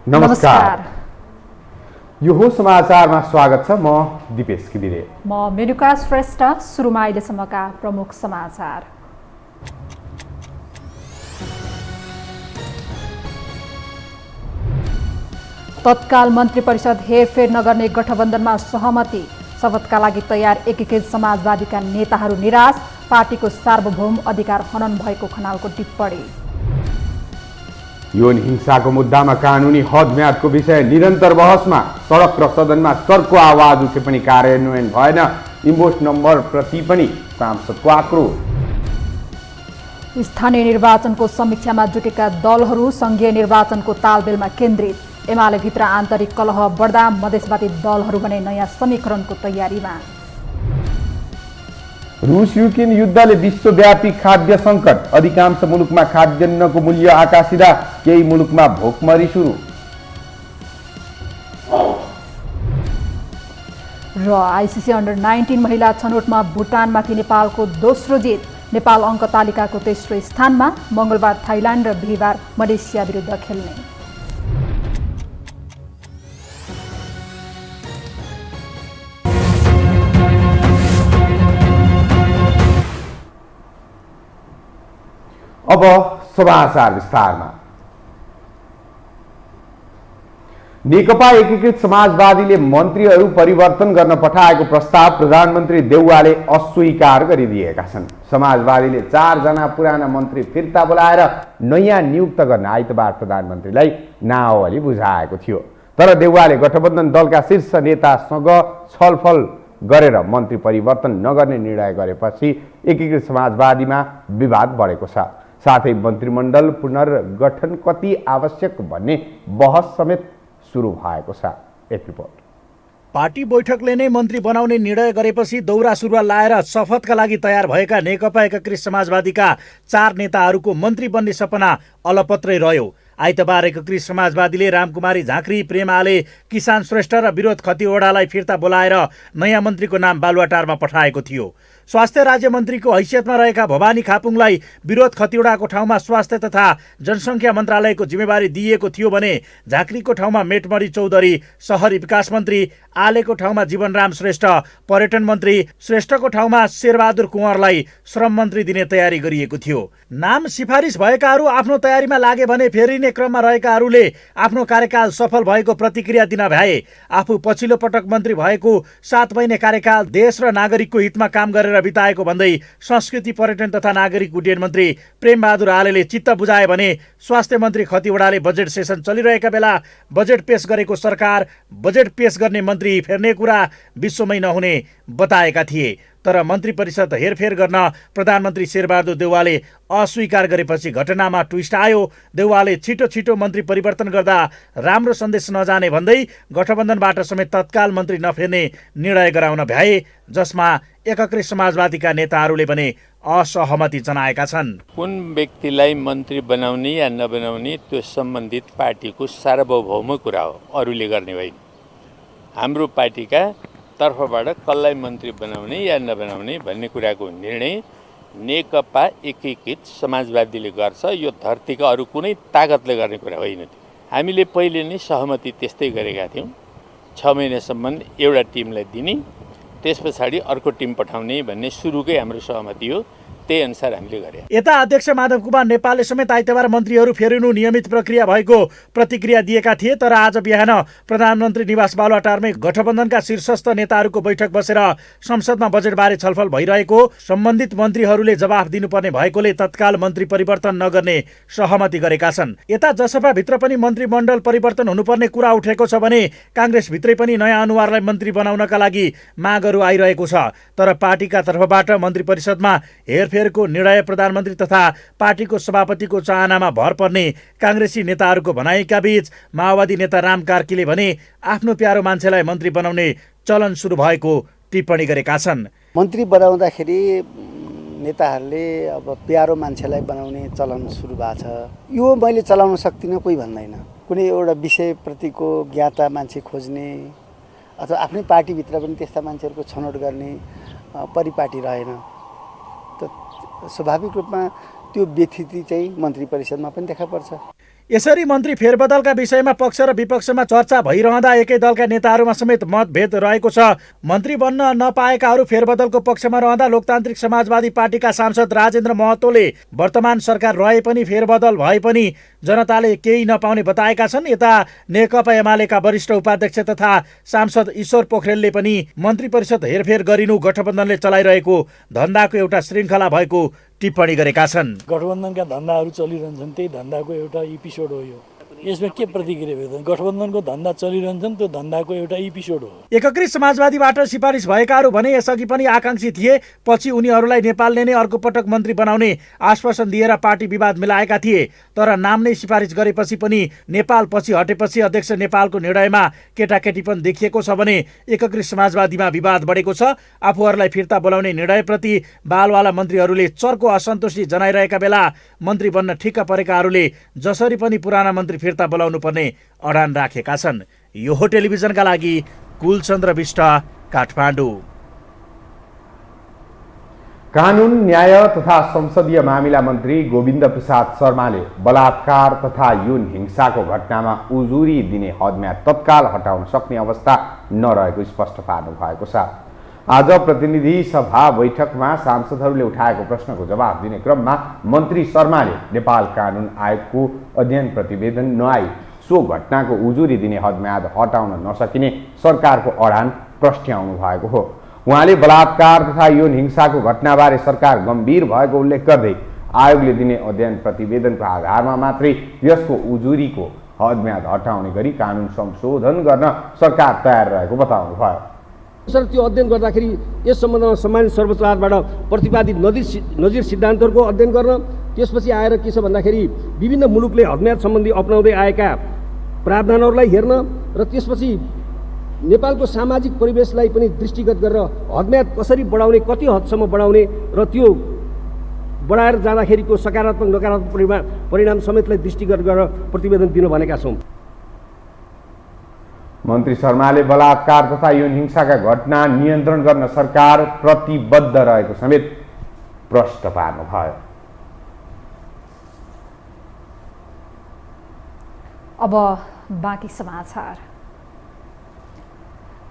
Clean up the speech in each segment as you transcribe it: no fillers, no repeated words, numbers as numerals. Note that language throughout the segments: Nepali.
नमस्कार। यो हो समाचारमा स्वागत छ। म दिपेश किदिरे। म मेनुका श्रेष्ठ। सुरुमा अहिलेसम्मका प्रमुख समाचार। तत्काल मन्त्री परिषद हेरफेर नगर्ने गठबन्धनमा सहमति। शपथका लागि तयार एकीकृत समाजवादीका नेताहरू निराश। पार्टीको सार्वभौम अधिकार हनन भएको खनालको टिप्पणी। यौन हिंसाको मुद्दामा कानुनी हद म्यादको विषय निरन्तर बहसमा। सडक र सदनमा सरको आवाज उठे पनि कार्यान्वयन भएन। इन्भोइस नम्बर प्रति पनि सांसदको आक्रोश। स्थानीय निर्वाचनको समीक्षामा जुटेका दलहरू सङ्घीय निर्वाचनको तालमेलमा केन्द्रित। एमाले भित्र आन्तरिक कलह बढ्दा मधेसवादी दलहरू भने नयाँ समीकरणको तयारीमा। रुस युक्रेन युद्धले विश्वव्यापी खाद्य सङ्कट। अधिकांश मुलुकमा खाद्यान्नको मूल्य आकाशिँदा केही मुलुकमा भोकमरी सुरु। र आइसिसी अन्डर 19 महिला छनौटमा भुटानमाथि नेपालको दोस्रो जित। नेपाल अङ्क तालिकाको तेस्रो स्थानमा। मङ्गलबार थाइल्यान्ड र बिहिबार मलेसिया विरुद्ध खेल्ने। अब समाचार विस्तारमा। नेकपा एकीकृत समाजवादीले मन्त्रीहरू परिवर्तन गर्न पठाएको प्रस्ताव प्रधानमन्त्री देउवाले अस्वीकार गरिदिएका छन्। समाजवादीले 4 जना पुराना मन्त्री फिर्ता बोलाएर नयाँ नियुक्त गर्न आइतबार प्रधानमन्त्रीलाई नावली बुझाएको थियो। तर देउवाले गठबन्धन दलका शीर्ष नेतासँग छलफल गरेर मन्त्री परिवर्तन नगर्ने निर्णय गरेपछि एकीकृत समाजवादीमा विवाद बढेको छ। साथै मन्त्रीमण्डल पुनर्गठन कति आवश्यक भन्ने बहस समेत सुरु भएको छ। एक रिपोर्ट। पार्टी बैठकले नै मन्त्री बनाउने निर्णय गरेपछि दौरा सुरुवाल लाएर शपथका लागि तयार भएका नेकपा एकीकृत समाजवादीका 4 नेताहरूको मन्त्री बन्ने सपना अलपत्रै रह्यो। आइतबार एकीकृत समाजवादीले रामकुमारी झाँक्री, प्रेम आले, किसान श्रेष्ठ र विरोध खतिवडालाई फिर्ता बोलाएर नयाँ मन्त्रीको नाम बालुवाटारमा पठाएको थियो। स्वास्थ्य राज्य मन्त्रीको हैसियतमा रहेका भवानी खापुङलाई विरोध खतिवडाको ठाउँमा स्वास्थ्य तथा जनसङ्ख्या मन्त्रालयको जिम्मेवारी दिइएको थियो भने झाँक्रीको ठाउँमा मेटमणि चौधरी सहरी विकास मन्त्री, आलेको ठाउँमा जीवनराम श्रेष्ठ पर्यटन मन्त्री, श्रेष्ठको ठाउँमा शेरबहादुर कुँवरलाई श्रम मन्त्री दिने तयारी गरिएको थियो। नाम सिफारिस भएकाहरू आफ्नो तयारीमा लागे भने फेरिने क्रममा रहेकाहरूले आफ्नो कार्यकाल सफल भएको प्रतिक्रिया दिन भ्याए। आफू पछिल्लो पटक मन्त्री भएको 7 महिने कार्यकाल देश र नागरिकको हितमा काम गरेर बिताएको भन्दै संस्कृति पर्यटन तथा नागरिक उड्डयन मन्त्री प्रेमबहादुर आलेले चित्त बुझाए भने स्वास्थ्य मन्त्री खतिवडाले बजेट सेसन चलिरहेका बेला बजेट पेश गरेको सरकार बजेट पेश गर्ने मन्त्री फेर्ने कुरा विश्वमै नहुने बताएका थिए। तर मन्त्री परिषद हेरफेर गर्न प्रधानमन्त्री शेरबहादुर देउवाले अस्वीकार गरेपछि घटनामा ट्विस्ट आयो। देउवाले छिटो छिटो मन्त्री परिवर्तन गर्दा राम्रो सन्देश नजाने भन्दै गठबन्धनबाट समेत तत्काल मन्त्री नफेर्ने निर्णय गराउन भ्याए, जसमा एकीकृत समाजवादीका नेताहरूले पनि असहमति जनाएका छन्। कुन व्यक्तिलाई मन्त्री बनाउने या नबनाउने त्यो सम्बन्धित पार्टीको सार्वभौम कुरा हो, अरूले गर्ने होइन। हाम्रो पार्टीका तर्फबाट कसलाई मन्त्री बनाउने या नबनाउने भन्ने कुराको निर्णय नेकपा एकीकृत समाजवादीले गर्छ। यो धरतीका अरू कुनै ताकतले गर्ने कुरा होइन। हामीले पहिले नै सहमति त्यस्तै गरेका थियौँ। 6 महिनासम्म एउटा टिमलाई दिने, त्यस पछाडि अर्को टिम पठाउने भन्ने सुरुकै हाम्रो सहमति हो। त्यही अनुसार हामीले गरे। यता अध्यक्ष माधव कुमार नेपालले समेत आइतबार मन्त्रीहरू फेरिनु नियमित प्रक्रिया भएको प्रतिक्रिया दिएका थिए। तर आज बिहान प्रधानमन्त्री निवास बालुवाटारमै गठबन्धनका शीर्षस्थ नेताहरूको बैठक बसेर संसदमा बजेटबारे छलफल भइरहेको, सम्बन्धित मन्त्रीहरूले जवाफ दिनुपर्ने भएकोले तत्काल मन्त्री परिवर्तन नगर्ने सहमति गरेका छन्। यता जसपाभित्र पनि मन्त्रीमण्डल परिवर्तन हुनुपर्ने कुरा उठेको छ भने काङ्ग्रेसभित्रै पनि नयाँ अनुहारलाई मन्त्री बनाउनका लागि मागहरू आइरहेको छ। तर पार्टीका तर्फबाट मन्त्री परिषदमा हेरफेरको निर्णय प्रधानमन्त्री तथा पार्टीको सभापतिको चाहनामा भर पर्ने काङ्ग्रेसी नेताहरूको भनाइका बीच माओवादी नेता राम कार्कीले भने आफ्नो प्यारो मान्छेलाई मन्त्री बनाउने चलन सुरु भएको टिप्पणी गरेका छन्। मन्त्री बनाउँदाखेरि नेताहरूले अब प्यारो मान्छेलाई बनाउने चलन सुरु भएको छ। यो मैले चलाउन सक्दिनँ कोही भन्दैन। कुनै एउटा विषयप्रतिको ज्ञाता मान्छे खोज्ने अथवा आफ्नै पार्टीभित्र पनि त्यस्ता मान्छेहरूको छनौट गर्ने परिपाटी रहेन। त स्वाभाविक रूपमा त्यो व्यथिति चाहिँ मन्त्री परिषदमा पनि देखा पर्छ। यसरी मन्त्री फेरबदलका विषयमा पक्ष र विपक्षमा चर्चा भइरहँदा एकै दलका नेताहरूमा समेत मतभेद रहेको छ। मन्त्री बन्न नपाएकाहरू फेरबदलको पक्षमा रहँदा लोकतान्त्रिक समाजवादी पार्टीका सांसद राजेन्द्र महतोले वर्तमान सरकार रहे पनि फेरबदल भए पनि जनताले केही नपाउने बताएका छन्। यता नेकपा एमालेका वरिष्ठ उपाध्यक्ष तथा सांसद ईश्वर पोखरेलले पनि मन्त्री परिषद हेरफेर गरिनु गठबन्धनले चलाइरहेको धन्दाको एउटा श्रृङ्खला भएको टिप्पणी गरेका छन्। गठबन्धनका धन्दाहरू चलिरहन्छन्, त्यही धन्दाको एउटा एपिसोड हो यो। यसमा के प्रतिक्रिया व्यक्त? गठबन्धनको धन्दा चलिरहन्छन्, त्यो धन्दाको एउटा एपिसोड हो। एकीकृत समाजवादीबाट सिफारिस भएकाहरू भने यसअघि पनि आकाङ्क्षी थिए। पछि उनीहरूलाई नेपालले नै अर्को पटक मन्त्री बनाउने आश्वासन दिएर पार्टी विवाद मिलाएका थिए। तर नाम नै सिफारिस गरेपछि पनि नेपाल पछि हटेपछि अध्यक्ष नेपालको निर्णयमा केटाकेटीपन देखिएको छ भने एकीकृत समाजवादीमा विवाद बढेको छ। आफूहरूलाई फिर्ता बोलाउने निर्णयप्रति बालवाला मन्त्रीहरूले चर्को असन्तुष्टि जनाइरहेका बेला मन्त्री बन्न ठिक्क परेकाहरूले जसरी पनि पुराना मन्त्री फिर्ता बोलाउनु पर्ने अडान राखेका छन्। यो हो टेलिभिजनका लागि कुलचन्द्र बिष्ट, काठमाडौँ। कानुन, न्याय तथा संसदीय मामिला मन्त्री गोविन्द प्रसाद शर्माले बलात्कार तथा यौन हिंसाको घटनामा उजुरी दिने हदम्याद तत्काल हटाउन सक्ने अवस्था नरहेको स्पष्ट पार्नु भएको छ। आज प्रतिनिधि सभा बैठकमा सांसदहरूले उठाएको प्रश्नको जवाब दिने क्रममा मन्त्री शर्माले नेपाल कानुन आयोगको अध्ययन प्रतिवेदन नआई सो घटनाको उजुरी दिने हदम्याद हटाउन नसकिने सरकारको अडान प्रस्ट्याउनु भएको हो। उहाँले बलात्कार तथा यौन हिंसाको घटनाबारे सरकार गम्भीर भएको उल्लेख गर्दै आयोगले दिने अध्ययन प्रतिवेदनको आधारमा मात्रै यसको उजुरीको हदम्याद हटाउने गरी कानुन संशोधन गर्न सरकार तयार रहेको बताउनु भयो। सर, त्यो अध्ययन गर्दाखेरि यस सम्बन्धमा सम्मानित सर्वोच्च अदालतबाट प्रतिपादित नजिर सिद्धान्तहरूको अध्ययन गर्न, त्यसपछि आएर के छ भन्दाखेरि विभिन्न मुलुकले हदम्याद सम्बन्धी अपनाउँदै आएका प्रावधानहरूलाई हेर्न र त्यसपछि नेपालको सामाजिक परिवेशलाई पनि दृष्टिगत गरेर हदम्याद कसरी बढाउने, कति हदसम्म बढाउने र त्यो बढाएर जाँदाखेरिको सकारात्मक नकारात्मक परिणाम समेतलाई दृष्टिगत गरेर प्रतिवेदन दिन भनेका छौँ। मन्त्री शर्माले बलात्कार तथा यौन हिंसाका घटना नियन्त्रण गर्न सरकार प्रतिबद्ध रहेको समेत प्रश्न पार्नुभयो। अब बाँकी समाचार।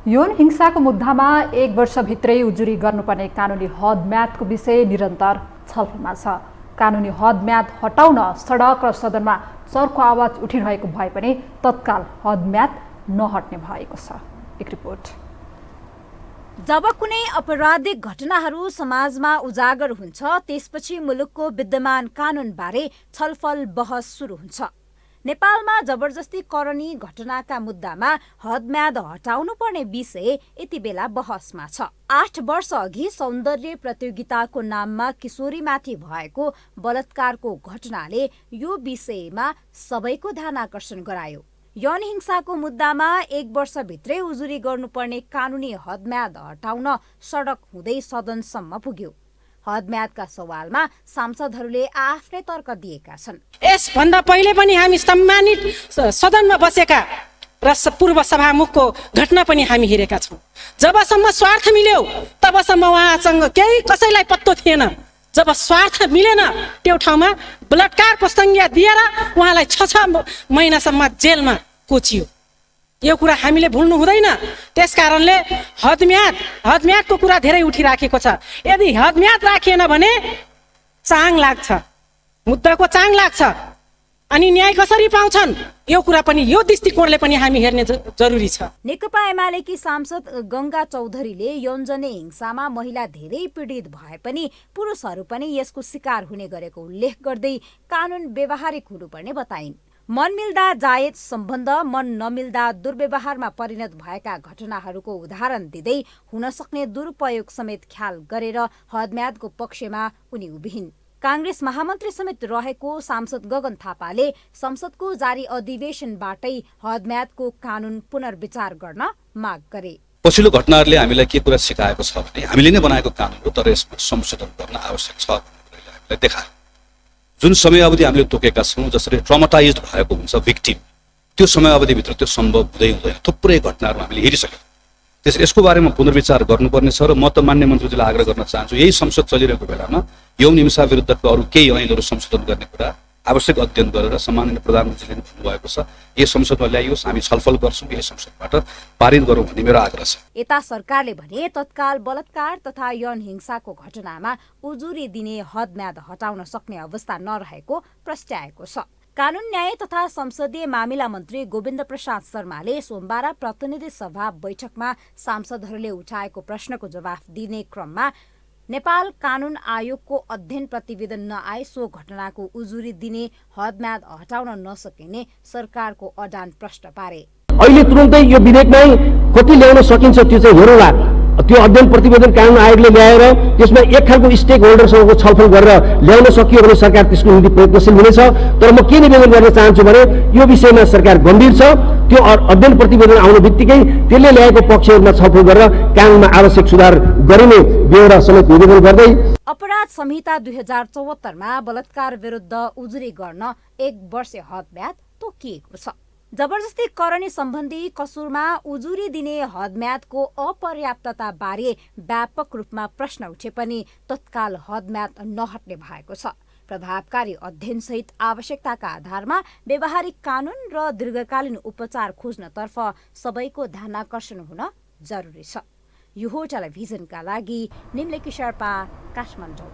यौन हिंसाको मुद्दामा 1 वर्षभित्रै उजुरी गर्नुपर्ने कानुनी हदम्यादको विषय निरन्तर छलफलमा छ। कानुनी हदम्याद हटाउन सडक र सदनमा चर्को आवाज उठिरहेको भए पनि तत्काल हदम्याद नहट्ने भएको छ। एक रिपोर्ट। जब कुनै अपराधिक घटनाहरू समाजमा उजागर हुन्छ त्यसपछि मुलुकको विद्यमान कानुनबारे छलफल बहस सुरु हुन्छ। नेपालमा जबरजस्ती करणी घटनाका मुद्दामा हदम्याद हटाउनु पर्ने विषय यति बेला बहसमा छ। 8 वर्ष अघि सौन्दर्य प्रतियोगिताको नाममा किशोरीमाथि भएको बलात्कारको घटनाले यो विषयमा सबैको ध्यान आकर्षण गरायो। यौन हिंसाको मुद्दामा 1 वर्षभित्रै उजुरी गर्नुपर्ने कानुनी हदम्याद हटाउन सडक हुँदै सदनसम्म पुग्यो। हदम्यादका सवालमा सांसदहरूले आफ्नै तर्क दिएका छन्। यसभन्दा पहिले पनि हामी सम्मानित सदनमा बसेका र पूर्व सभामुखको घटना पनि हामी हेरेका छौँ। जबसम्म स्वार्थ मिल्यो तबसम्म उहाँसँग केही कसैलाई पत्तो थिएन। जब स्वार्थ मिलेन त्यो ठाउँमा बलात्कारको संज्ञा दिएर उहाँलाई 6 महिनासम्म जेलमा कोचियो। यो कुरा हामीले भुल्नु हुँदैन। त्यसकारणले हदम्यादको कुरा धेरै उठिराखेको छ। यदि हदम्याद राखिएन भने चाङ लाग्छ, मुद्दाको चाङ लाग्छ। अनि न्याय कसरी पाउँछन् यो कुरा पनि, यो दृष्टिकोणले पनि हामी हेर्ने जरुरी छ। नेकपा एमालेकी सांसद गंगा चौधरीले यौनजन्य हिंसामा महिला धेरै पीडित भए पनि पुरुषहरू पनि यसको शिकार हुने गरेको उल्लेख गर्दै कानुन व्यवहारिक हुनुपर्ने बताइन्। मन मिल्दा जायज सम्बन्ध, मन नमिल्दा दुर्व्यवहारमा परिणत भएका घटनाहरूको उदाहरण दिँदै हुन सक्ने दुरुपयोग समेत ख्याल गरेर हदम्यादको पक्षमा उनी उभिन्। कांग्रेस महामन्त्री समेत रहेको सांसद गगन थापाले संसदको जारी अधिवेशनबाटै हदम्यादको कानुन पुनर्विचार गर्न माग गरे। पछिल्लो घटनाहरूले हामीलाई के कुरा सिकाएको छ भने हामीले नै बनाएको कानुन हो, तर यसमा संशोधन गर्न आवश्यक छ हामीलाई देखायो। जुन समयावधि हामीले तोकेका छौँ, जसरी ट्रमाटाइज भएको हुन्छ भिक्टिम, त्यो समयावधिभित्र त्यो सम्भव हुँदैन। थुप्रै घटनाहरू हामीले हेरिसक्यौँ। त्यसरी यसको बारेमा पुनर्विचार गर्नुपर्ने छ र म त मान्य मन्त्रीजीलाई आग्रह गर्न चाहन्छु, यही संसद चलिरहेको बेलामा यौन हिंसा विरुद्धको अरू केही ऐनहरू संशोधन गर्ने कुरा आवश्यक अध्ययन गरेर सम्माननीय प्रधानमन्त्रीले भन्नुभएको छ यो संसदमा ल्याइयोस्, हामी छलफल गर्छौँ, यो संसदबाट पारित गरौँ भन्ने मेरो आग्रह छ। यता सरकारले भने तत्काल बलात्कार तथा यौन हिंसाको घटनामा उजुरी दिने हदम्याद हटाउन सक्ने अवस्था नरहेको प्रस्ट्याएको छ। कानून न्याय तथा संसदीय मामिला मन्त्री गोविन्द प्रसाद शर्माले सोमबार प्रतिनिधि सभा बैठकमा सांसदहरूले उठाएको प्रश्नको जवाफ दिने क्रममा नेपाल कानून आयोगको अध्ययन प्रतिवेदन नआए सो घटनाको उजुरी दिने हदम्याद हटाउन नसकिने सरकारको अडान प्रश्न पारे। अहिले तुरुन्तै यो विधेयकमै कति ल्याउन सकिन्छ त्यो चाहिँ हेरौँला। त्यो अध्ययन प्रतिवेदन कानून आयोगले ल्याएर त्यसमा एक खालको स्टेक होल्डरसँगको छलफल गरेर ल्याउन सकियो भने सरकार त्यसको निम्ति प्रयत्नशील हुनेछ। तर म के निवेदन गर्न चाहन्छु भने यो विषयमा सरकार गम्भीर छ। त्यो अध्ययन प्रतिवेदन आउने बित्तिकै त्यसले ल्याएको पक्षहरूमा छलफल गरेर कानूनमा आवश्यक सुधार गरिने बेहोरा समेत निवेदन गर्दै अपराध संहिता 2074 मा बलात्कार विरुद्ध उजुरी गर्न 1 वर्ष हदम्याद तोकिएको छ। जबरजस्ती करणी सम्बन्धी कसुरमा उजुरी दिने हदम्यादको अपर्याप्तता बारे व्यापक रूपमा प्रश्न उठे पनि तत्काल हदम्याद नहट्ने भएको छ। प्रभावकारी अध्ययनसहित आवश्यकताका आधारमा व्यवहारिक कानून र दीर्घकालीन उपचार खोज्नतर्फ सबैको ध्यानाकर्षण हुन जरुरी छ। यो टेलिभिजनका लागि निम्लेकी शेर्पा, काठमाडौँ।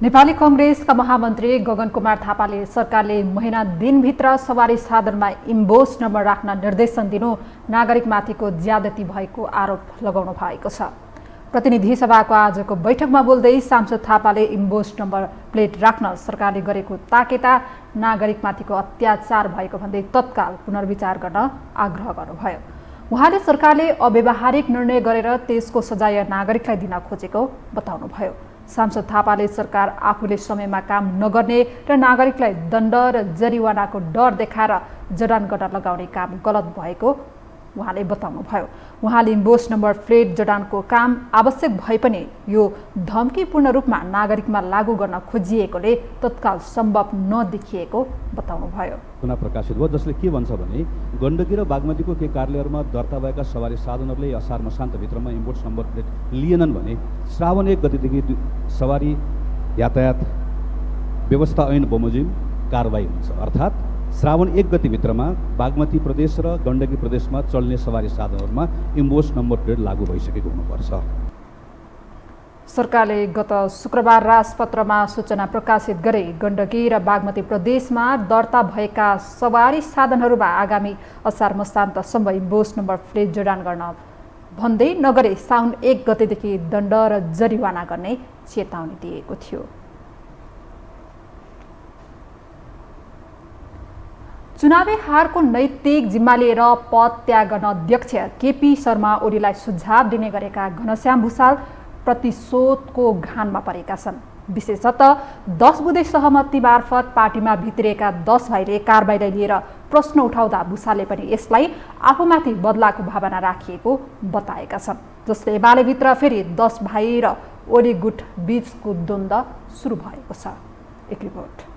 नेपाली कांग्रेसका महामन्त्री गगन कुमार थापाले सरकारले महिना दिनभित्र सवारी साधनमा इम्बोस नम्बर राख्न निर्देशन दिनु नागरिकमाथिको ज्यादती भएको आरोप लगाउनु भएको छ। प्रतिनिधि सभाको आजको बैठकमा बोल्दै सांसद थापाले इम्बोस नम्बर प्लेट राख्न सरकारले गरेको ताकेता नागरिकमाथिको अत्याचार भएको भन्दै तत्काल पुनर्विचार गर्न आग्रह गर्नुभयो। उहाँले सरकारले अव्यावहारिक निर्णय गरेर त्यसको सजाय नागरिकलाई दिन खोजेको बताउनुभयो। सांसद थापाले सरकार आफूले समयमा काम नगर्ने र नागरिकलाई दण्ड र जरिवानाको डर देखाएर जडान गर्न लगाउने काम गलत भएको उहाँले बताउनुभयो। उहाँले इम्बोस नम्बर प्लेट जडानको काम आवश्यक भए पनि यो धम्कीपूर्ण रूपमा नागरिकमा लागू गर्न खोजिएकोले तत्काल सम्भव नदेखिएको बताउनुभयो। पुनः प्रकाशित भयो जसले के भन्छ भने गण्डकी र बागमतीको केही कार्यालयहरूमा दर्ता भएका सवारी साधनहरूले असार मसान्तभित्रमा इम्बोस नम्बर प्लेट लिएनन् भने श्रावण 1 गतेदेखि सवारी यातायात व्यवस्था ऐन बमोजिम कारबाही हुन्छ। अर्थात् श्रावण 1 गतिभित्रमा बागमती प्रदेश र गण्डकी प्रदेशमा चल्ने सवारी साधनहरूमा इम्बोस नम्बर प्लेट लागू भइसकेको हुनुपर्छ। सरकारले गत शुक्रबार राजपत्रमा सूचना प्रकाशित गरे गण्डकी र बागमती प्रदेशमा दर्ता भएका सवारी साधनहरूमा आगामी असार मसान्तसम्म इम्बोस नम्बर प्लेट जडान गर्न भन्दै नगरे साउन 1 गतेदेखि दण्ड र जरिवाना गर्ने चेतावनी दिएको थियो। चुनावी हारको नैतिक जिम्मा लिएर पद त्याग गर्न अध्यक्ष केपी शर्मा ओलीलाई सुझाव दिने गरेका घनश्याम भुसाल प्रतिशोधको घानमा परेका छन्। विशेषतः 10 बुँदे सहमति मार्फत पार्टीमा भित्रिएका 10 भाइले कारबाहीलाई लिएर प्रश्न उठाउँदा भुसालले पनि यसलाई आफूमाथि बदलाको भावना राखिएको बताएका छन्, जसले एमालेभित्र फेरि 10 भाइ र ओली गुट बीचको द्वन्द्व सुरु भएको छ। एक रिपोर्ट।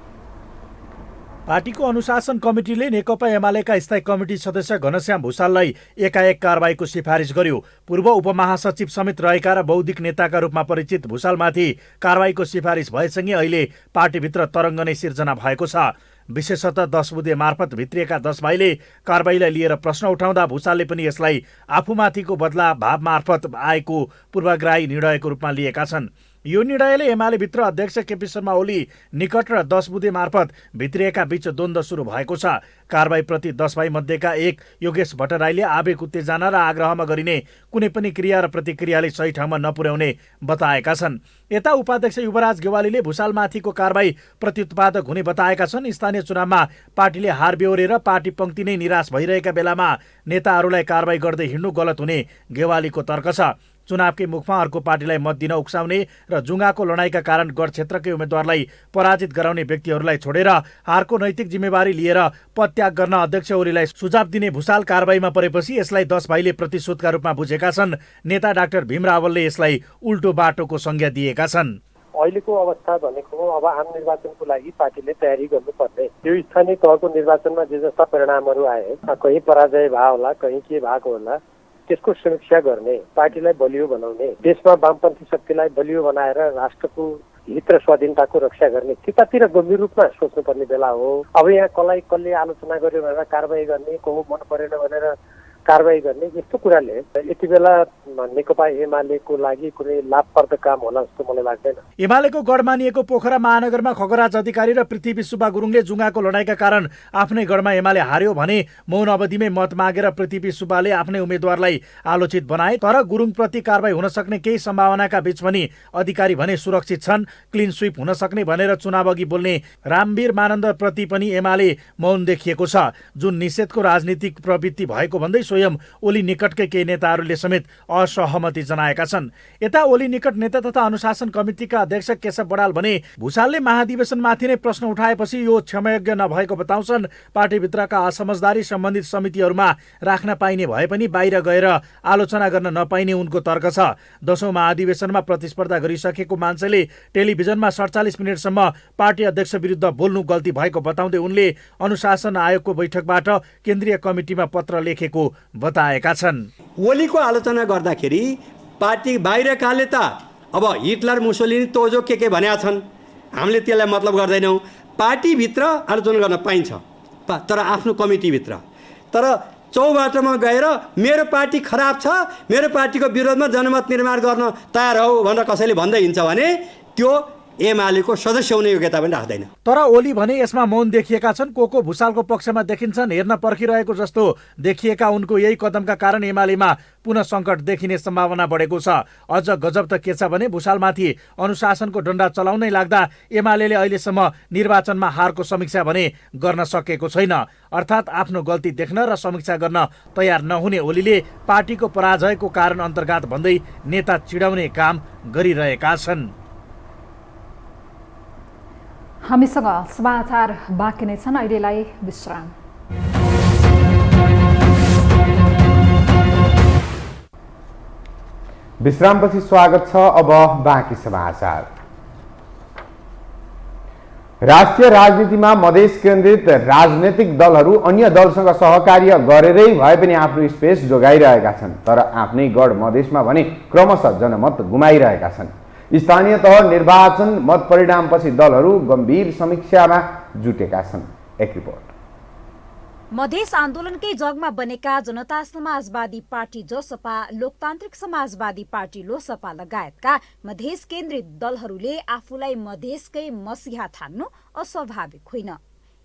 पार्टीको अनुशासन कमिटीले नेकपा एमालेका स्थायी कमिटी सदस्य घनश्याम भुसाललाई एकाएक कारबाहीको सिफारिस गर्यो। पूर्व उपमहासचिव समेत रहेका र बौद्धिक नेताका रूपमा परिचित भुसालमाथि कारबाहीको सिफारिस भएसँगै अहिले पार्टीभित्र तरङ्ग नै सिर्जना भएको छ। विशेषतः 10 बुँदे मार्फत भित्रिएका 10 भाइले कारबाहीलाई लिएर प्रश्न उठाउँदा भुसालले पनि यसलाई आफूमाथिको बदला भाव मार्फत आएको पूर्वाग्राही निर्णयको रूपमा लिएका छन्। यो निर्णयले एमालेभित्र अध्यक्ष केपी शर्मा ओली निकट र 10 बुँदे मार्फत भित्रिएका बीच द्वन्द्व सुरु भएको छ। कारबाहीप्रति 10 भाइ मध्येका एक योगेश भट्टराईले आवेग उत्तेजना र आग्रहमा गरिने कुनै पनि क्रिया र प्रतिक्रियाले सही ठाउँमा नपुर्याउने बताएका छन्। यता उपाध्यक्ष युवराज गेवालीले भुसालमाथिको कारबाही प्रत्युत्पादक हुने बताएका छन्। स्थानीय चुनावमा पार्टीले हार बेहोरेर पार्टी पङ्क्ति नै निराश भइरहेका बेलामा नेताहरूलाई कारबाही गर्दै हिँड्नु गलत हुने गेवालीको तर्क छ। चुनावकै मुखमा अर्को पार्टीलाई मत दिन उक्साउने र जुङ्गाको लडाईँका कारण गढ क्षेत्रकै उम्मेद्वारलाई पराजित गराउने व्यक्तिहरूलाई छोडेर हारको नैतिक जिम्मेवारी लिएर पदत्याग गर्न अध्यक्ष ओलीलाई सुझाव दिने भुसाल कारबाहीमा परेपछि यसलाई 10 भाइले प्रतिशोधका रूपमा बुझेका छन्। नेता डाक्टर भीम रावलले यसलाई उल्टो बाटोको संज्ञा दिएका छन्। अहिलेको अवस्था भनेको अब आम निर्वाचनको लागि पार्टीले तयारी गर्नुपर्ने। यो स्थानीय तहको निर्वाचनमा जे जस्ता परिणामहरू आए, कहीँ पराजय भयो होला, कहीँ के भएको होला, त्यसको समीक्षा गर्ने, पार्टीलाई बलियो बनाउने, देशमा वामपन्थी शक्तिलाई बलियो बनाएर राष्ट्रको हित र स्वाधीनताको रक्षा गर्ने त्यतातिर गम्भीर रूपमा सोच्नुपर्ने बेला हो। अब यहाँ कसले आलोचना गर्यो भनेर कारबाही गर्ने, को मन परेन भनेर कारबाही गर्ने, यस्तो कुराले यति बेला नेकपा एमालेको लागि कुनै लाभप्रद काम होला जस्तो मलाई लाग्दैन। एमालेको गढ मानिएको पोखरा महानगरमा खगराज अधिकारी र पृथ्वी सुब्बा गुरुङले जुङ्गाको लडाईका कारण आफ्नै गढमा एमाले हार्यो भने मौन अवधिमै मत मागेर पृथ्वी सुब्बाले आफ्नै उम्मेद्वारलाई आलोचित बनाए। तर गुरुङप्रति कारबाही हुन सक्ने केही सम्भावनाका बीच पनि अधिकारी भने सुरक्षित छन्, क्लिन स्विप हुन सक्ने भनेर चुनाव अघि बोल्ने रामवीर मानन्दप्रति पनि एमाले मौन देखिएको छ, जुन निषेधको राजनीतिक प्रवृत्ति भएको भन्दै स्वयं ओली निकटकै केही नेताहरूले समेत असहमति जनाएका छन्। यता ओली निकट नेता तथा अनुशासन कमिटिका अध्यक्ष केशव बडाल भने भुषालले महाधिवेशनमाथि नै प्रश्न उठाएपछि यो क्षमायोग्य नभएको बताउँछन्। पार्टीभित्रका असमझदारी सम्बन्धित समितिहरूमा राख्न पाइने भए पनि बाहिर गएर आलोचना गर्न नपाइने उनको तर्क छ। 10औं महाधिवेशनमा प्रतिस्पर्धा गरिसकेको मान्छेले टेलिभिजनमा 47 मिनटसम्म पार्टी अध्यक्ष विरुद्ध बोल्नु गल्ती भएको बताउँदै उनले अनुशासन आयोगको बैठकबाट केन्द्रीय कमिटीमा पत्र लेखेको बताएका छन्। ओलीको आलोचना गर्दाखेरि पार्टी बाहिरकाले त अब हिटलर मुसोलिनी तोजो के भनेका छन्, हामीले त्यसलाई मतलब गर्दैनौँ। पार्टीभित्र आलोचना गर्न पाइन्छ तर आफ्नो कमिटीभित्र। तर चौबाटोमा गएर मेरो पार्टी खराब छ, मेरो पार्टीको विरोधमा जनमत निर्माण गर्न तयार हो भनेर कसैले भन्दै हिँड्छ भने त्यो एमालेको सदस्य हुने योग्यता पनि राख्दैन। तर ओली भने यसमा मौन देखिएका छन्। को भुषालको पक्षमा देखिन्छन्, हेर्न पर्खिरहेको जस्तो देखिएका उनको यही कदमका कारण एमालेमा पुनः सङ्कट देखिने सम्भावना बढेको छ। अझ गजब त के छ भने भुषालमाथि अनुशासनको डन्डा चलाउनै लाग्दा एमालेले अहिलेसम्म निर्वाचनमा हारको समीक्षा भने गर्न सकेको छैन। अर्थात् आफ्नो गल्ती देख्न र समीक्षा गर्न तयार नहुने ओलीले पार्टीको पराजयको कारण अन्तर्घात भन्दै नेता चिडाउने काम गरिरहेका छन्। हामीसँग समाचार बाँकी नै छन्, अहिलेलाई विश्राम। विश्रामपछि स्वागत छ। अब बाँकी समाचार। राष्ट्रिय राजनीतिमा मधेस केन्द्रित राजनैतिक दलहरू अन्य दलसँग सहकार्य गरेरै भए पनि आफ्नो स्पेस जोगाइरहेका छन्, तर आफ्नै गढ मधेसमा भने क्रमशः जनमत गुमाइरहेका छन्। स्थानीय तह निर्वाचन मत परिणामपछि दलहरू गम्भीर समीक्षामा जुटेका छन्। एक रिपोर्ट। मधेस आन्दोलनकै जगमा बनेका जनता समाजवादी पार्टी जसपा, लोकतान्त्रिक समाजवादी पार्टी लोसपा लगायतका मधेस केन्द्रित दलहरूले आफूलाई मधेसकै मसिहा ठान्नु अस्वाभाविक होइन।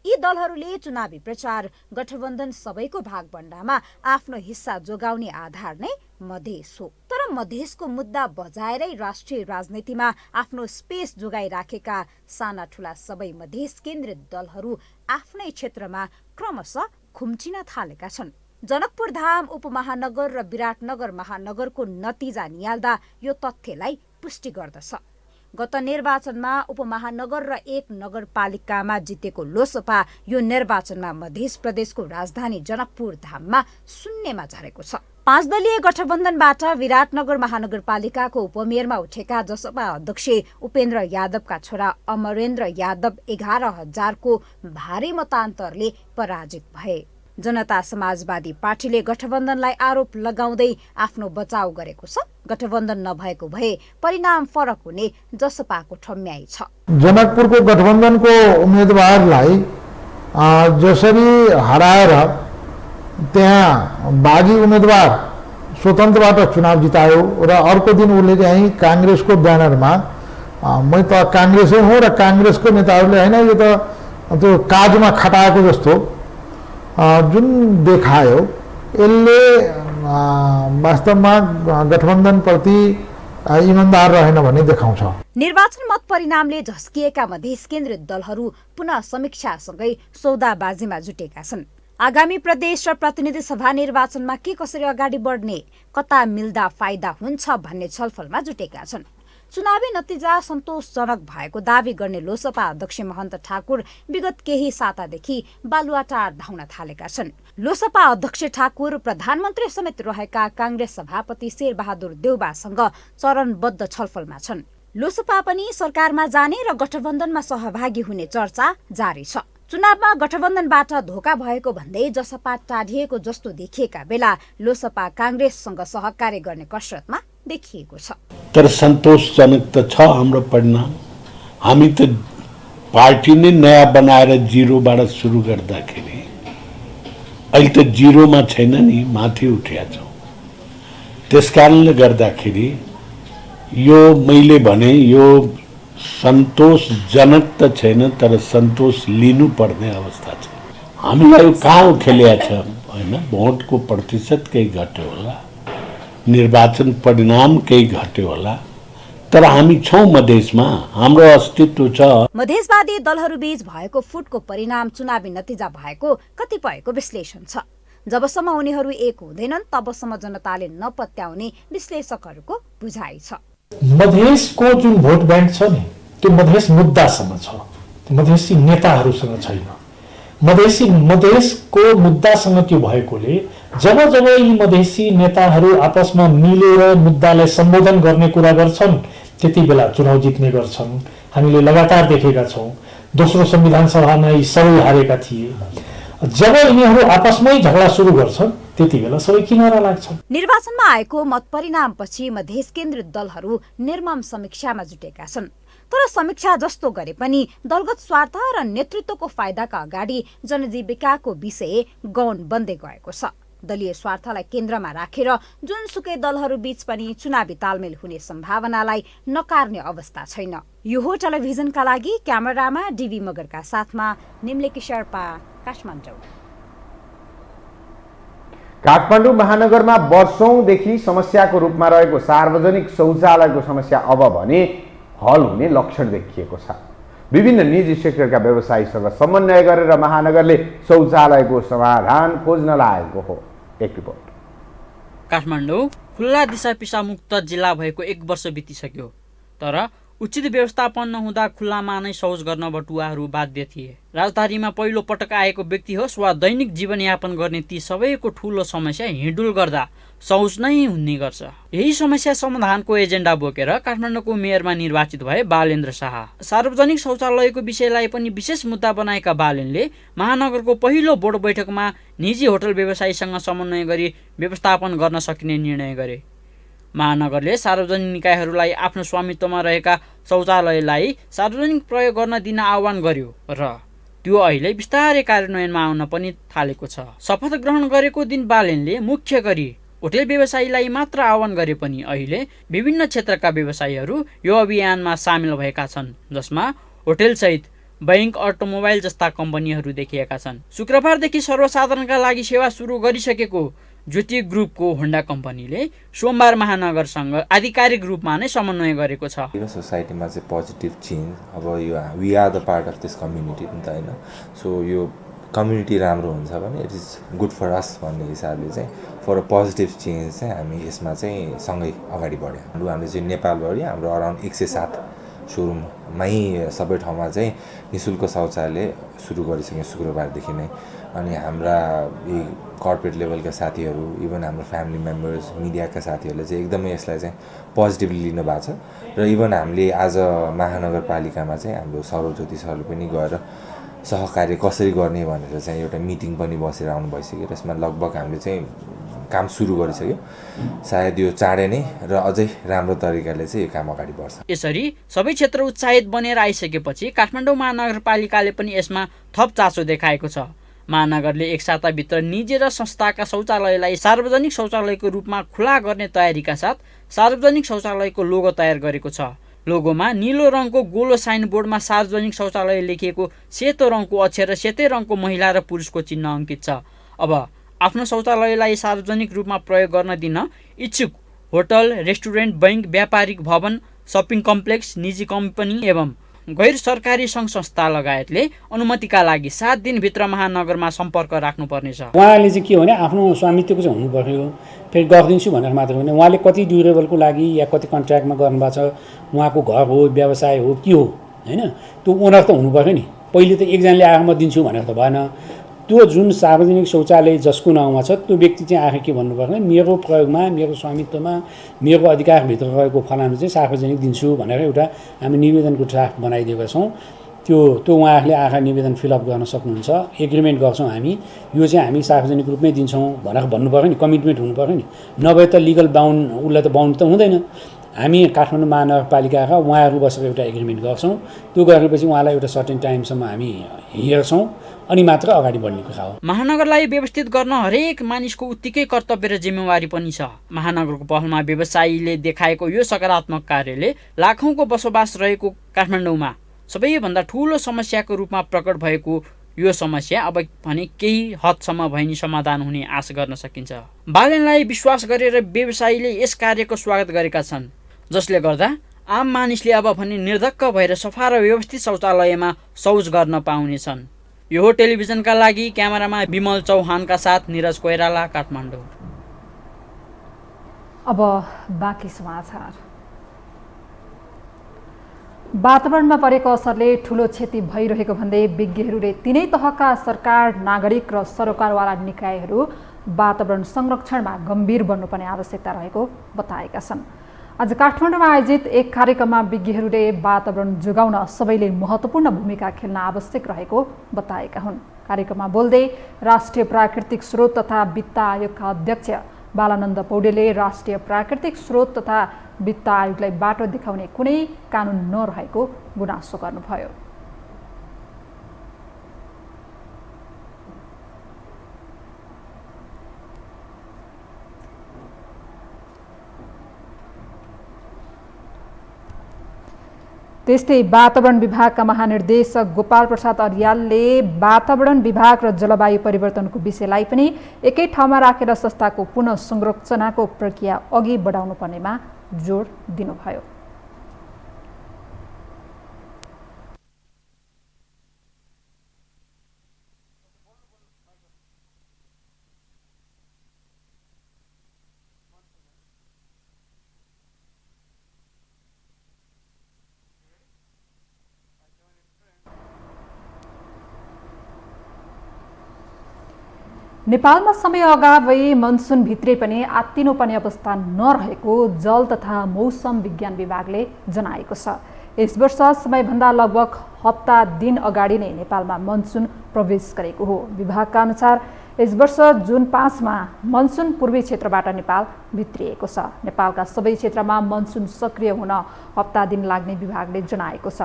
यी दलहरूले चुनावी प्रचार, गठबन्धन सबैको भागभण्डामा आफ्नो हिस्सा जोगाउने आधार नै मधेस हो। तर मधेसको मुद्दा बजाएरै राष्ट्रिय राजनीतिमा आफ्नो स्पेस जोगाइराखेका साना ठुला सबै मधेस केन्द्रित दलहरू आफ्नै क्षेत्रमा क्रमशः खुम्चिन थालेका छन्। जनकपुर धाम उपमहानगर र विराटनगर महानगरको नतिजा निहाल्दा यो तथ्यलाई पुष्टि गर्दछ। गत निर्वाचनमा उपमहानगर र एक नगरपालिकामा जितेको लोसपा यो निर्वाचनमा मध्य प्रदेशको राजधानी जनकपुर धाममा शून्यमा झरेको छ। 5 दलीय गठबन्धनबाट विराटनगर महानगरपालिकाको उपमेयरमा उठेका जसपा अध्यक्ष उपेन्द्र यादवका छोरा अमरेन्द्र यादव 11,000 को भारी मतान्तरले पराजित भए। जनता समाजवादी पार्टीले गठबन्धनलाई आरोप लगाउँदै आफ्नो बचाउ गरेको छ। गठबन्धन नभएको भए परिणाम फरक हुने जसपाको ठम्याइ छ। जनकपुरको गठबन्धनको उम्मेदवारलाई जसरी हराएर त्यहाँ बागी उम्मेदवार स्वतन्त्रबाट चुनाव जितायो र अर्को दिन उसले चाहिँ काङ्ग्रेसको ब्यानरमा म त काङ्ग्रेसै हो र काङ्ग्रेसको नेताहरूले होइन यो त त्यो काजमा खटाएको जस्तो जुन देखायो, यसले वास्तवमा गठबन्धनप्रति इमानदार रहेन भन्ने देखाउँछ। निर्वाचन मत परिणामले झस्किएका मधेस केन्द्रित दलहरू पुनः समीक्षासँगै सौदाबाजीमा जुटेका छन्। आगामी प्रदेश र प्रतिनिधि सभा निर्वाचनमा के कसरी अगाडि बढ्ने, कता मिल्दा फाइदा हुन्छ भन्ने छलफलमा जुटेका छन्। चुनावी नतिजा सन्तोषजनक भएको दावी गर्ने लोसपा अध्यक्ष महन्त ठाकुर विगत केही सातादेखि बालुवाटार धाउन थालेका छन्। लोसपा अध्यक्ष ठाकुर प्रधानमन्त्री समेत रहेका काङ्ग्रेस सभापति शेरबहादुर देउबासँग चरणबद्ध छलफलमा छन्। लोसपा पनि सरकारमा जाने र गठबन्धनमा सहभागी हुने चर्चा जारी छ। चुनावमा गठबन्धनबाट धोका भएको भन्दै जसपा टाढिएको जस्तो देखिएका बेला लोसपा काङ्ग्रेससँग सहकार्य गर्ने कसरतमा देखिएको छ। तर सन्तोषजनक त छ हाम्रो परिणाम। हामी त पार्टी नै नयाँ बनाएर जिरोबाट सुरु गर्दाखेरि अहिले त जिरोमा छैन नि, माथि उठेका छौँ। त्यस कारणले गर्दाखेरि यो मैले भने यो सन्तोषजनक त छैन, तर सन्तोष लिनुपर्ने अवस्था छ। हामीलाई यो कहाँ खेलिया छ होइन, भोटको प्रतिशत केही घट्यो होला, निर्वाचन परिणाम केही घट्यो होला, तर हामी छौँ मधेसमा, हाम्रो अस्तित्व छ। मधेसवादी दलहरूबीच भएको फुटको परिणाम चुनावी नतिजा भएको कतिपयको विश्लेषण छ। जबसम्म उनीहरू एक हुँदैनन् तबसम्म जनताले नपत्याउने विश्लेषकहरूको बुझाइ छ। मधेसको जुन भोट ब्याङ्क छ नि, त्यो मधेस मुद्दासँग छ, मधेसी नेताहरूसँग छैन। मधेसको मुद्दासँग त्यो भएकोले जब जब यी मधेसी नेताहरू आपसमा मिलेर मुद्दालाई सम्बोधन गर्ने कुरा गर्छन्, त्यति बेला चुनाव जित्ने गर्छन्। हामीले लगातार देखेका छौँ। दोस्रो संविधान सभामा यी सबै हारेका थिए। जब यिनीहरू आपसमै झगडा सुरु गर्छन्, त्यति बेला सबै किनारा लाग्छन्। निर्वाचनमा आएको मत परिणामपछि मधेस केन्द्रित दलहरू निर्मम समीक्षामा जुटेका छन्। तर समीक्षा जस्तो गरे पनि दलगत स्वार्थ र नेतृत्वको फाइदाका अगाडि जनजीविकाको विषय गौण बन्दै गएको छ। दलीय स्वार्थलाई केन्द्रमा राखेर जुनसुकै दलहरू बीच पनि चुनावी तालमेल हुने सम्भावनालाई नकार्ने अवस्था छैन। यो हो टेलिभिजनका लागि क्यामेरामा डीवी मगरका साथमा निम्लेकी शेर्पा, काठमाडौँ। काठमाडौँ महानगरमा वर्षौंदेखि समस्याको रूपमा रहेको सार्वजनिक शौचालयको समस्या अब भने हल हुने लक्षण देखिएको छ। विभिन्न निजी सेक्टरका व्यवसायीसँग समन्वय गरेर महानगरले शौचालयको समाधान खोज्न लागेको हो। एक रिपोर्ट। काठमाडौँ खुल्ला दिशा पिसामुक्त जिल्ला भएको 1 वर्ष बितिसक्यो, तर उचित व्यवस्थापन नहुँदा खुल्लामा नै शौच गर्न बटुवाहरू बाध्य थिए। राजधानीमा पहिलो पटक आएको व्यक्ति होस् वा दैनिक जीवनयापन गर्ने ती सबैको ठूलो समस्या हिँडुल गर्दा शौच नै हुने गर्छ। यही समस्या समाधानको एजेन्डा बोकेर काठमाडौँको मेयरमा निर्वाचित भए बालेन्द्र शाह। सार्वजनिक शौचालयको विषयलाई पनि विशेष मुद्दा बनाएका बालेनले महानगरको पहिलो बोर्ड बैठकमा निजी होटल व्यवसायीसँग समन्वय गरी व्यवस्थापन गर्न सकिने निर्णय गरे। महानगरले सार्वजनिक निकायहरूलाई आफ्नो स्वामित्वमा रहेका शौचालयलाई सार्वजनिक प्रयोग गर्न दिन आह्वान गर्यो र त्यो अहिले बिस्तारै कार्यान्वयनमा आउन पनि थालेको छ। शपथ ग्रहण गरेको दिन बालेनले मुख्य गरी होटल व्यवसायीलाई मात्र आह्वान गरे पनि अहिले विभिन्न क्षेत्रका व्यवसायीहरू यो अभियानमा सामेल भएका छन्, जसमा होटलसहित बैंक, अटोमोबाइल जस्ता कम्पनीहरू देखिएका छन्। शुक्रबारदेखि सर्वसाधारणका लागि सेवा सुरु गरिसकेको ज्योति ग्रुपको होन्डा कम्पनीले सोमबार महानगरसँग आधिकारिक रूपमा नै समन्वय गरेको छ। सोसाइटीमा चाहिँ पोजिटिभ चेन्ज, अब यो we are the part of this community नि त होइन, सो यो कम्युनिटी राम्रो हुन्छ भने it is good for us भन्ने हिसाबले चाहिँ फर अ पोजिटिभ चेन्ज चाहिँ हामी यसमा चाहिँ सँगै अगाडि बढ्यौँ। हामीले चाहिँ नेपालभरि हाम्रो अराउन्ड 107 सोरुममै सबै ठाउँमा चाहिँ निःशुल्क शौचालय सुरु गरिसक्यौँ शुक्रबारदेखि नै। अनि हाम्रा यी कर्पोरेट लेभलका साथीहरू, इभन हाम्रो फ्यामिली मेम्बर्स, मिडियाका साथीहरूले चाहिँ एकदमै यसलाई चाहिँ पोजिटिभली लिनु भएको छ। र इभन हामीले आज महानगरपालिकामा चाहिँ हाम्रो सौरभ ज्योति सरले पनि गएर सहकार्य कसरी गर्ने भनेर चाहिँ एउटा मिटिङ पनि बसेर आउनु भइसक्यो। यसमा लगभग हामीले चाहिँ काम सुरु गरिसक्यो। सायद यो चाँडै नै र अझै राम्रो तरिकाले चाहिँ यो काम अगाडि बढ्छ। यसरी सबै क्षेत्र उत्साहित बनेर आइसकेपछि काठमाडौँ महानगरपालिकाले पनि यसमा थप चासो देखाएको छ। महानगरले एक साताभित्र निजी र संस्थाका शौचालयलाई सार्वजनिक शौचालयको रूपमा खुला गर्ने तयारीका साथ सार्वजनिक शौचालयको लोगो तयार गरेको छ। लोगोमा नीलो रङको गोलो साइनबोर्डमा सार्वजनिक शौचालय लेखिएको सेतो रङको अक्षर र सेतै रङको महिला र पुरुषको चिन्ह अङ्कित छ। अब आफ्नो शौचालयलाई सार्वजनिक रूपमा प्रयोग गर्न दिन इच्छुक होटल, रेस्टुरेन्ट, बैंक, व्यापारिक भवन, सपिङ कम्प्लेक्स, निजी कम्पनी एवं गैर सरकारी सङ्घ संस्था लगायतले अनुमतिका लागि 7 दिनभित्र महानगरमा सम्पर्क राख्नुपर्नेछ। उहाँले चाहिँ के भने आफ्नो स्वामित्वको चाहिँ हुनुपर्यो, फेरि गरिदिन्छु भनेर मात्र होइन, उहाँले कति ड्युरेबलको लागि या कति कन्ट्र्याक्टमा गर्नुभएको छ, उहाँको घर हो, व्यवसाय हो, के हो, होइन, त्यो ओनर त हुनुपर्यो नि। पहिले त एकजनाले आएर म दिन्छु भनेर त भएन। त्यो जुन सार्वजनिक शौचालय जसको नाउँमा छ त्यो व्यक्ति चाहिँ आएर के भन्नुपर्ने, मेरो प्रयोगमा, मेरो स्वामित्वमा, मेरो अधिकारभित्र रहेको फलानु चाहिँ सार्वजनिक दिन्छु भनेर एउटा हामी निवेदनको ड्राफ्ट बनाइदिएका छौँ। त्यो उहाँहरूले आएर निवेदन फिलअप गर्न सक्नुहुन्छ, एग्रिमेन्ट गर्छौँ हामी, यो चाहिँ हामी सार्वजनिक रूपमै दिन्छौँ भनेर भन्नुपर्यो नि, कमिटमेन्ट हुनुपर्यो नि। नभए त लिगल बाउन्ड, उसलाई त बाउन्ड त हुँदैन। हामी काठमाडौँ महानगरपालिकाका उहाँहरू बसेर एउटा एग्रिमेन्ट गर्छौँ। त्यो गरेपछि उहाँलाई एउटा सर्टेन टाइमसम्म हामी हेर्छौँ अनि मात्र अगाडि बढ्ने कुरा हो। महानगरलाई व्यवस्थित गर्न हरेक मानिसको उत्तिकै कर्तव्य र जिम्मेवारी पनि छ। महानगरको पहलमा व्यवसायीले देखाएको यो सकारात्मक कार्यले लाखौँको बसोबास रहेको काठमाडौँमा सबैभन्दा ठूलो समस्याको रूपमा प्रकट भएको यो समस्या अब भने केही हदसम्म भए नि समाधान हुने आशा गर्न सकिन्छ। बागलेनलाई विश्वास गरेर व्यवसायीले यस कार्यको स्वागत गरेका छन्, जसले गर्दा आम मानिसले अब भने निर्धक्क भएर सफा र व्यवस्थित शौचालयमा शौच गर्न पाउनेछन्। यो टेलिभिजनका लागि क्यामेरामा विमल चौहानका साथ निरज कोइराला, काठमाडौँ। अब बाँकी समाचार। वातावरणमा परेको असरले ठूलो क्षति भइरहेको भन्दै विज्ञहरूले तीनै तहका सरकार, नागरिक र सरोकारवाला निकायहरू वातावरण संरक्षणमा गम्भीर बन्नुपर्ने आवश्यकता रहेको बताएका छन्। आज काठमाडौँमा आयोजित एक कार्यक्रममा विज्ञहरूले वातावरण जोगाउन सबैले महत्त्वपूर्ण भूमिका खेल्न आवश्यक रहेको बताएका हुन्। कार्यक्रममा बोल्दै राष्ट्रिय प्राकृतिक स्रोत तथा वित्त आयोगका अध्यक्ष बालानन्द पौडेलले राष्ट्रिय प्राकृतिक स्रोत तथा वित्त आयोगलाई बाटो देखाउने कुनै कानुन नरहेको गुनासो गर्नुभयो। त्यस्तै वातावरण विभागका महानिर्देशक गोपाल प्रसाद अर्यालले वातावरण विभाग र जलवायु परिवर्तनको विषयलाई पनि एकै ठाउँमा राखेर संस्थाको पुनः संरचनाको प्रक्रिया अघि बढाउनु पर्नेमा जोड दिनुभयो। नेपालमा समय अगावै मनसुन भित्रै पनि आत्तिनुपर्ने अवस्था नरहेको जल तथा मौसम विज्ञान विभागले जनाएको छ। यस वर्ष समयभन्दा लगभग हप्ता दिन अगाडि नै नेपालमा मनसुन प्रवेश गरेको हो। विभागका अनुसार यस वर्ष जुन 5 मा मनसुन पूर्वी क्षेत्रबाट नेपाल भित्रिएको छ। नेपालका सबै क्षेत्रमा मनसुन सक्रिय हुन हप्ता दिन लाग्ने विभागले जनाएको छ।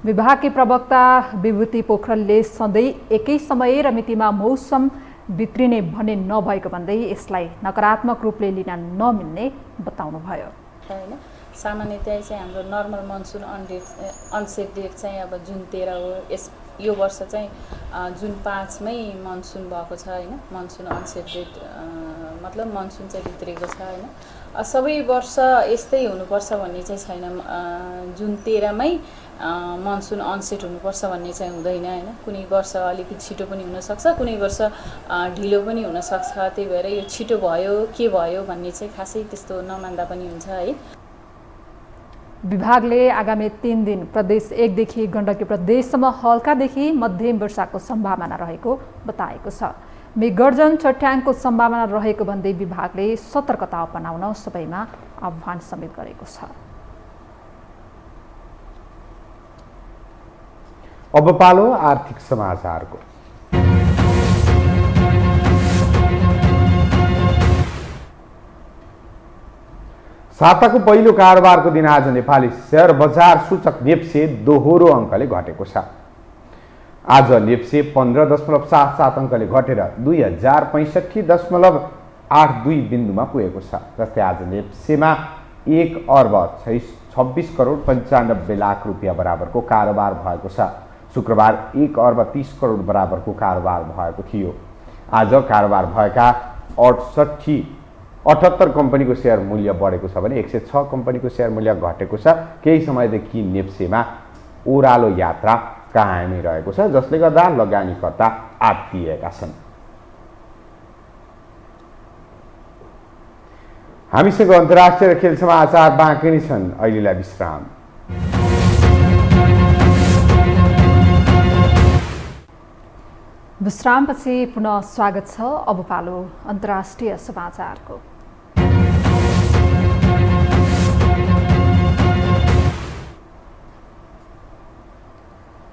विभागकी प्रवक्ता विभूति पोखरेलले सधैँ एकै समय र मितिमा मौसम भित्रिने भन्ने नभएको भन्दै यसलाई नकारात्मक रूपले लिन नमिल्ने बताउनुभयो। हैन, सामान्यतया चाहिँ हाम्रो नर्मल मनसुन अनसेट डेट चाहिँ अब जुन 13 हो। यो वर्ष चाहिँ जुन 5 मै मनसुन भएको छ हैन। मनसुन अनसेट डेट मतलब मनसुन चाहिँ भित्रेको छ हैन। सबै वर्ष यस्तै हुनुपर्छ भन्ने चाहिँ छैन। जुन 13 मै मनसुन अनसेट हुनुपर्छ भन्ने चाहिँ हुँदैन हैन। कुनै वर्ष अलिकति छिटो पनि हुनसक्छ, कुनै वर्ष ढिलो पनि हुनसक्छ। त्यही भएर यो छिटो भयो के भयो भन्ने चाहिँ खासै त्यस्तो नमान्दा पनि हुन्छ है। विभागले आगामी 3 दिन प्रदेश 1 देखि गण्डकी प्रदेशसम्म हल्कादेखि मध्यम वर्षाको सम्भावना रहेको बताएको छ। मेघगर्जन चट्याङको सम्भावना रहेको भन्दै विभागले सतर्कता अपनाउन सबैमा आह्वान समेत गरेको छ। अब पालो आर्थिक समाचारको। साताको पहिलो कारोबारको दिन आज नेपाली शेयर बजार सूचक नेप्से दोहोरो अङ्कले घटेको छ। आज नेप्से 15.77 अङ्कले घटेर 2065.82 बिन्दुमा पुगेको छ। जस्तै आज नेप्सेमा 1,26,95,95,00,000 रुपियाँ बराबरको कारोबार भएको छ। शुक्रबार 1,30 करोड बराबरको कारोबार भएको थियो। आज कारोबार भएका 78 कम्पनीको शेयर मूल्य बढेको छ भने 106 कम्पनीको शेयर मूल्य घटेको छ। केही समयदेखि नेप्सेमा ओह्रालो यात्रा कायमै रहेको छ, जसले गर्दा लगानीकर्ता आत्तिएका छन्। हामीसँग अन्तर्राष्ट्रिय खेल समाचार बाँकी नै छन्। अहिलेलाई विश्राम। विश्रामपछि पुनः स्वागत छ। अब पालो अन्तर्राष्ट्रिय समाचारको।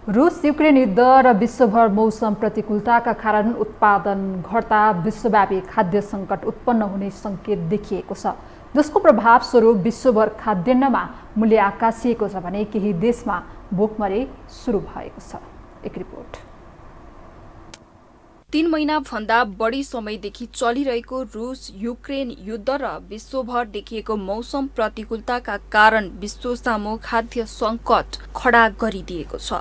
रुस युक्रेन युद्ध र विश्वभर मौसम प्रतिकूलताका कारण उत्पादन घट्दा विश्वव्यापी खाद्य सङ्कट उत्पन्न हुने सङ्केत देखिएको छ। जसको प्रभाव स्वरूप विश्वभर खाद्यान्नमा मूल्य आकाशिएको छ भने केही देशमा भोकमरी सुरु भएको छ। एक रिपोर्ट। 3 महिनाभन्दा बढी समयदेखि चलिरहेको रुस युक्रेन युद्ध र विश्वभर देखिएको मौसम प्रतिकूलताका कारण विश्वसामु खाद्य संकट खडा गरिदिएको छ।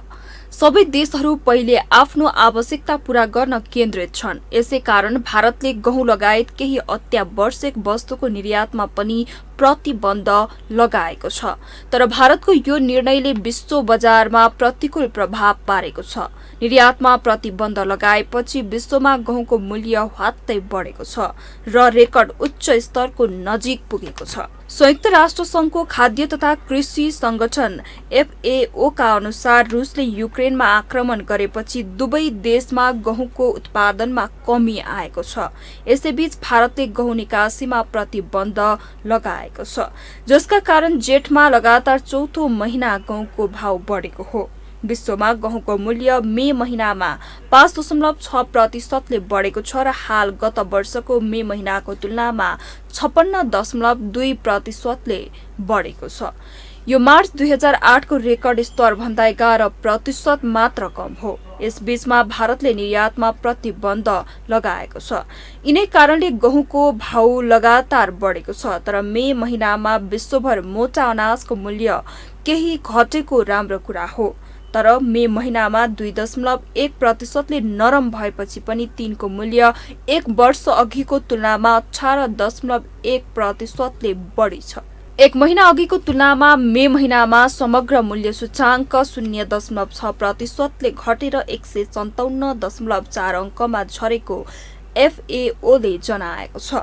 सबै देशहरू पहिले आफ्नो आवश्यकता पूरा गर्न केन्द्रित छन्। यसै कारण भारतले गहुँ लगायत केही अत्यावश्यक वस्तुको निर्यातमा पनि प्रतिबन्ध लगाएको छ। तर भारतको यो निर्णयले विश्व बजारमा प्रतिकूल प्रभाव पारेको छ। निर्यातमा प्रतिबन्ध लगाएपछि विश्वमा गहुँको मूल्य ह्वात्तै बढेको छ र रेकर्ड उच्च स्तरको नजिक पुगेको छ। संयुक्त राष्ट्र संघको खाद्य तथा कृषि संगठन FAO का अनुसार रुसले युक्रेनमा आक्रमण गरेपछि दुवै देशमा गहुँको उत्पादनमा कमी आएको छ। यसैबीच भारतले गहुँ निकासीमा प्रतिबन्ध लगाएको छ, जसका कारण जेठमा लगातार चौथो महिना गहुँको भाव बढेको हो। विश्वमा गहुँको मूल्य मे महिनामा 5.6% बढेको छ र हाल गत वर्षको मे महिनाको तुलनामा 56.2% बढेको छ। यो मार्च 2008 को रेकर्ड स्तर भन्दा 11% मात्र कम हो। यसबीचमा भारतले निर्यातमा प्रतिबन्ध लगाएको छ। यिनै कारणले गहुँको भाउ लगातार बढेको छ। तर मे महिनामा विश्वभर मोटा अनाजको मूल्य केही घटेको राम्रो कुरा हो। तर मे महिनामा 2.1% नरम भएपछि पनि तिनको मूल्य एक वर्ष अघिको तुलनामा 18.1% बढी छ। एक महिना अघिको तुलनामा मे महिनामा समग्र मूल्य सूचाङ्क 0.6% घटेर 157.4 अङ्कमा झरेको FAO ले जनाएको छ।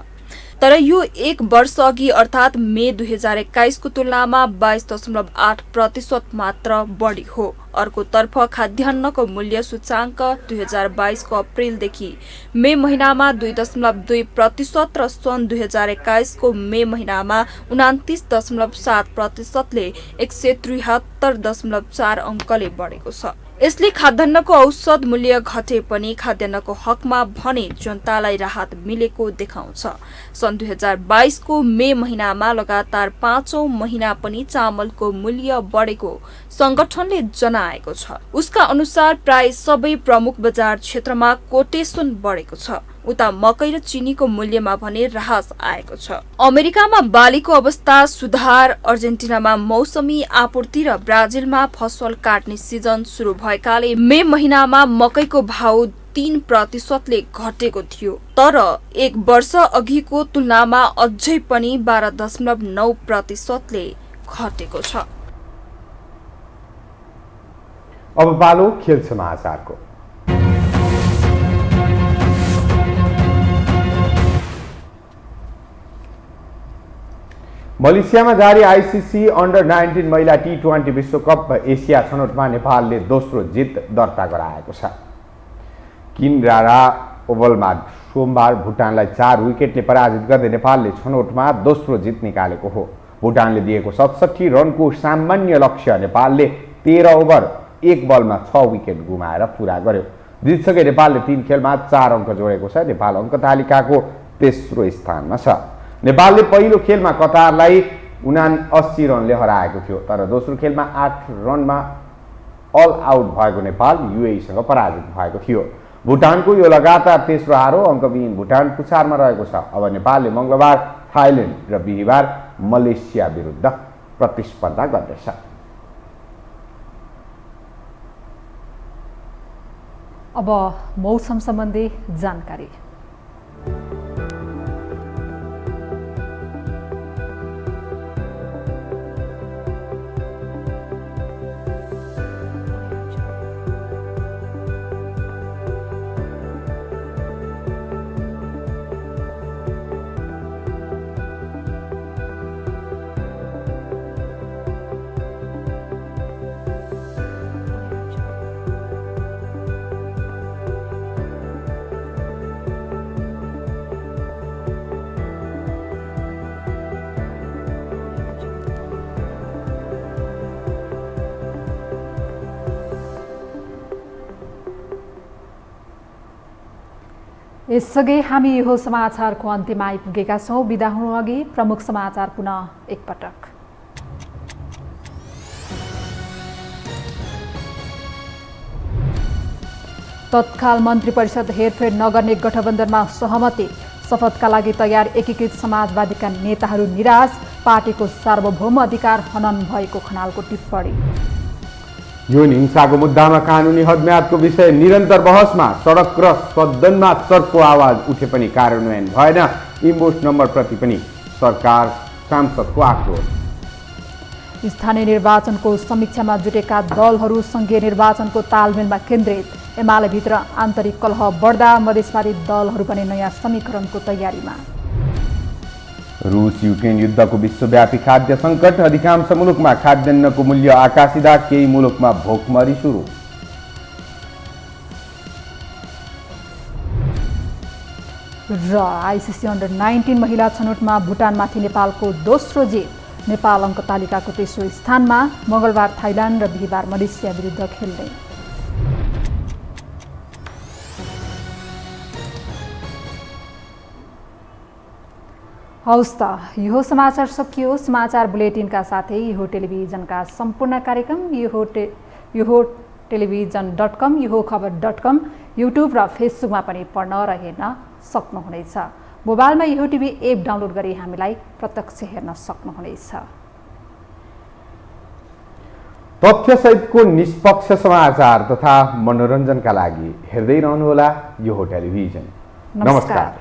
तर यो एक वर्ष अघि अर्थात् मे 2021 को तुलनामा 22.8% मात्र बढी हो। अर्कोतर्फ खाद्यान्नको मूल्य सूचाङ्क 2022 को अप्रिलदेखि मे महिनामा 2.2% र सन् 2021 को मे महिनामा 29.7% ले 173.4 अङ्कले बढेको छ। यसले खाद्यान्नको औसत मूल्य घटे पनि खाद्यान्नको हकमा भने जनतालाई राहत मिलेको देखाउँछ। सन् 2022 को मे महिनामा लगातार 5औं महिना पनि चामलको मूल्य बढेको संगठनले जनाएको छ। उसका अनुसार प्राय सबै प्रमुख बजार क्षेत्रमा कोटेसन बढेको छ। उता मकै र चिनीको मूल्यमा भने ह्रास आएको छ। अमेरिकामा बालीको अवस्था सुधार, अर्जेन्टिनामा मौसमी आपूर्ति र ब्राजिलमा फसल काट्ने सिजन सुरु भएकाले मे महिनामा मकैको भाउ 3% ले घटेको थियो। तर एक वर्ष अघिको तुलनामा अझै पनि 12.9% ले घटेको छ। अब पालो खेल समाचारको। मलेसियामा जारी आइसिसी अन्डर 19 महिला T20 विश्वकप एसिया छनौटमा नेपालले दोस्रो जित दर्ता गराएको छ। किनरारा ओभलमा सोमबार भुटानलाई 4 विकेटले पराजित गर्दै नेपालले छनौटमा दोस्रो जित निकालेको हो। भुटानले दिएको 67 रनको सामान्य लक्ष्य नेपालले 13 ओभर 1 बलमा 6 विकेट गुमाएर पूरा गर्यो। जितसँगै नेपालले 3 खेलमा 4 अङ्क जोडेको छ। नेपाल अङ्क तालिकाको तेस्रो स्थानमा छ। नेपालले पहिलो खेलमा कतारलाई 79 रनले हराएको थियो। तर दोस्रो खेलमा 8 रनमा अल आउट भएको नेपाल युएईसँग पराजित भएको थियो। भुटानको यो लगातार तेस्रो हार हो। अङ्कविहीन भुटान पुछारमा रहेको छ। अब नेपालले मंगलबार थाइल्यान्ड र बिहिबार मलेसिया विरुद्ध प्रतिस्पर्धा गर्नेछ। अब मौसम सम्बन्धी जानकारी। यसअघि हामी यो समाचारको अन्त्यमा आइपुगेका छौँ। बिदा हुनु अघि प्रमुख समाचार पुनः एकपटक। तत्काल मन्त्री परिषद हेरफेर नगर्ने गठबन्धनमा सहमति, शपथका लागि तयार एकीकृत समाजवादीका नेताहरू निराश, पार्टीको सार्वभौम अधिकार हनन भएको खनालको टिप्पणी। यौन हिंसाको मुद्दामा कानुनी हदम्यादको विषय निरन्तर बहसमा, सडक र सदनमा चर्को आवाज उठे पनि कार्यान्वयन भएन, इन्भोइस नम्बरप्रति पनि सरकार सांसदको आक्रोश। स्थानीय निर्वाचनको समीक्षामा जुटेका दलहरू सङ्घीय निर्वाचनको तालमेलमा केन्द्रित, एमाले भित्र आन्तरिक कलह बढ्दा मधेसवादी दलहरू पनि नयाँ समीकरणको तयारीमा। रुस युक्रेन युद्धको विश्वव्यापी खाद्य सङ्कट, अधिकांश मुलुकमा खाद्यान्नको मूल्य आकाशिँदा केही मुलुकमा भोकमरी सुरु। र आइसिसी अन्डर 19 महिला छनौटमा भुटानमाथि नेपालको दोस्रो जित, नेपाल अङ्क तालिकाको तेस्रो स्थानमा, मङ्गलबार थाइल्यान्ड र बिहिबार मलेसिया विरुद्ध खेल्ने। हौस् त यो समाचार सकियो। समाचार बुलेटिनका साथै यो टेलिभिजनका सम्पूर्ण कार्यक्रम यो टेलिभिजन.com, यो खबर.com, युट्युब र फेसबुकमा पनि पढ्न र हेर्न सक्नुहुनेछ। मोबाइलमा यो टिभी एप डाउनलोड गरी हामीलाई प्रत्यक्ष हेर्न सक्नुहुनेछ। तथ्यसहितको निष्पक्ष समाचार तथा मनोरञ्जनका लागि हेर्दै रहनुहोला यो टेलिभिजन। नमस्कार।